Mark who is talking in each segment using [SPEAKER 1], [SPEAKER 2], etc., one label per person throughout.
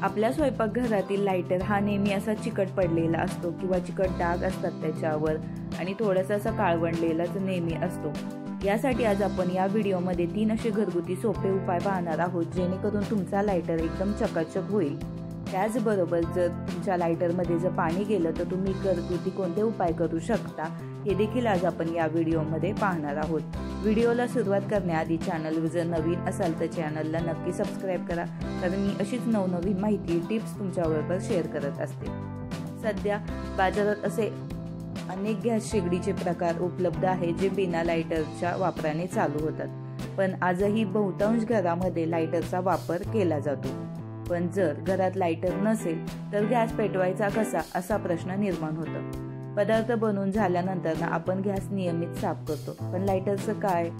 [SPEAKER 1] आपल्या स्वयंपाकघरातील लायटर हा नेहमी असा चिकट पडलेला असतो किंवा चिकट डाग असतात त्याच्यावर आणि थोडासा असा काळवंडलेलाच नेहमी असतो। यासाठी आज आपण या व्हिडिओमध्ये 3 असे घरगुती सोपे उपाय पाहणार आहोत जेणेकरून तुमचा लायटर एकदम चकाचक होईल। त्याचबरोबर जर तुमच्या लायटरमध्ये जर पाणी गेलं तर तुम्ही घरगुती कोणते उपाय करू शकता हे देखील आज आपण या व्हिडिओमध्ये पाहणार आहोत। व्हिडिओला सुरुवात करण्याआधी चॅनलवर जर नवीन असाल तर चॅनलला नक्की सबस्क्राइब करा, कारण मी अशीच नवनवीन माहिती टिप्स तुमच्याबरोबर शेअर करत असते। सध्या बाजारात असे अनेक गॅस शेगडीचे प्रकार उपलब्ध आहेत जे बिना लायटरच्या वापराने चालू होतात, पण आजही बहुतांश घरामध्ये लायटरचा वापर केला जातो। पण जर घरात लायटर नसेल तर गॅस पेटवायचा कसा असा प्रश्न निर्माण होतो। पदार्थ बनवून झाल्यानंतर आपण गॅस नियमित साफ करतो, पण लायटरचं काय?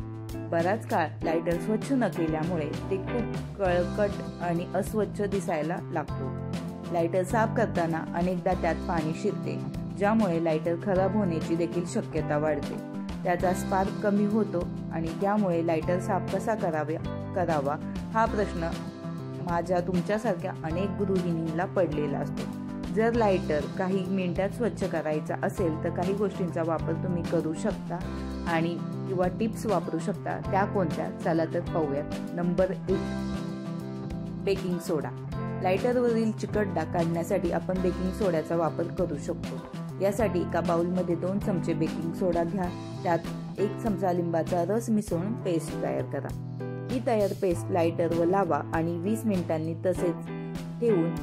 [SPEAKER 1] बराच काळ लायटर स्वच्छ न केल्यामुळे ते खूप कळकट आणि अस्वच्छ दिसायला लागतो। लायटर साफ करताना अनेकदा त्यात पाणी शिरते, ज्यामुळे लायटर खराब होण्याची देखील शक्यता वाढते। त्याचा स्पार्क कमी होतो आणि त्यामुळे लायटर साफ कसा करावा हा प्रश्न माझ्या तुमच्यासारख्या अनेक गृहिणींना पडलेला असतो। जर लायटर काही मिनिटात स्वच्छ करायचा असेल तर काही गोष्टींचा वापर तुम्ही करू शकता आणि किंवा टिप्स वापरू शकता। त्या कोणत्या? चला तर पाहूयात। नंबर 1, बेकिंग सोडा। लायटरवरील चिकट डाग काढण्यासाठी आपण बेकिंग सोड्याचा वापर करू शकतो। यासाठी एका बाउलमध्ये 2 चमचे बेकिंग सोडा घ्या, त्यात 1 चमचा लिंबाचा रस मिसळून पेस्ट तयार करा। ही तयार पेस्ट लायटरवर लावा आणि 20 मिनिटांनी तसेच ठेवून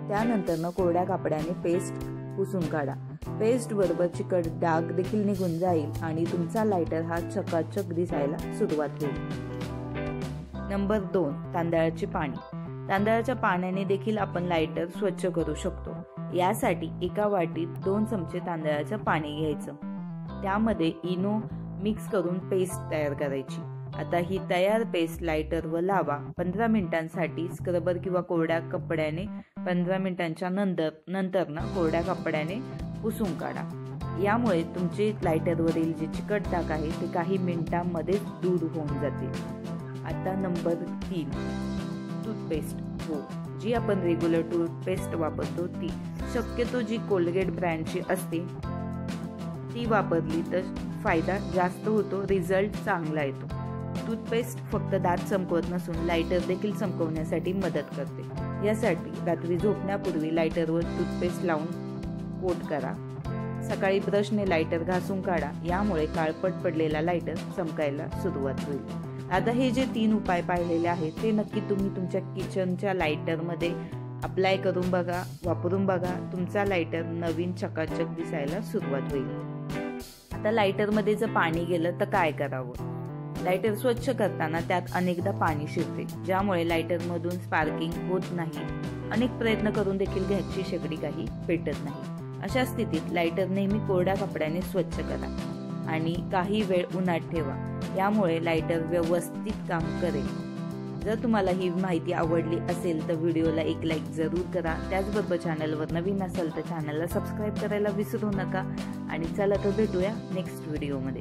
[SPEAKER 1] त्यानंतर कोरड्या कापडाने पेस्ट पुसून काढा। पेस्ट बरोबर चिकट डाग देखील निघून जाईल आणि तुमचा लायटर हा चकाचक दिसायला सुरुवात होईल। नंबर 2, तांदळाचे पाणी। तांदळाच्या पाण्याने देखील आपण लायटर स्वच्छ करू शकतो। यासाठी एका वाटीत 2 चमचे तांदळाचं पाणी घ्यायचं, त्यामध्ये इनो मिक्स करून पेस्ट तयार करायची। आता ही तयार पेस्ट लायटरवर लावा। 15 मिनिटांसाठी स्क्रबर किंवा कोरड्या कपड्याने 15 मिनिटांच्या नंतर कोरड्या कपड्याने पुसून काढा। यामुळे तुमचे लायटरवरील जे चिकट डाग आहे ते काही मिनिटांमध्ये दूर होऊन जातील। आता नंबर 3, टूथपेस्ट। जी आपण रेग्युलर टूथपेस्ट वापरतो ती शक्यतो जी कोलगेट ब्रँडची असते ती वापरली तर फायदा जास्त होतो, रिझल्ट चांगला येतो। टूथपेस्ट फक्त दात चमकवत नसून लायटर देखील चमकवण्यासाठी मदत करते। यासाठी रात्री झोपण्यापूर्वी लायटरवर टूथपेस्ट लावून कोट करा। सकाळी ब्रशने लायटर घासून काढा, यामुळे काळपट पडलेला लायटर चमकायला सुरुवात होईल। आता हे जे 3 उपाय पाहिलेले आहेत ते नक्की तुम्ही तुमच्या किचनच्या लायटरमध्ये अप्लाय करून बघा, वापरून बघा। तुमचा लायटर नवीन चकाचक दिसायला सुरुवात होईल। आता लायटरमध्ये जर पाणी गेलं तर काय करावं? लायटर स्वच्छ करताना त्यात अनेकदा पाणी शिरते, ज्यामुळे लायटरमधून स्पार्किंग होत नाही। अनेक प्रयत्न करून देखील गॅसची शेगडी काही पेटत नाही। अशा स्थितीत लायटर नेहमी कोरड्या कपड्याने स्वच्छ करा आणि काही वेळ उन्हात ठेवा, यामुळे लायटर व्यवस्थित काम करेल। जर तुम्हाला ही माहिती आवडली असेल तर व्हिडिओला एक लाईक जरूर करा। त्याचबरोबर चॅनलवर नवीन असाल तर चॅनलला सबस्क्राईब करायला विसरू नका। आणि चला तर भेटूया नेक्स्ट व्हिडिओमध्ये।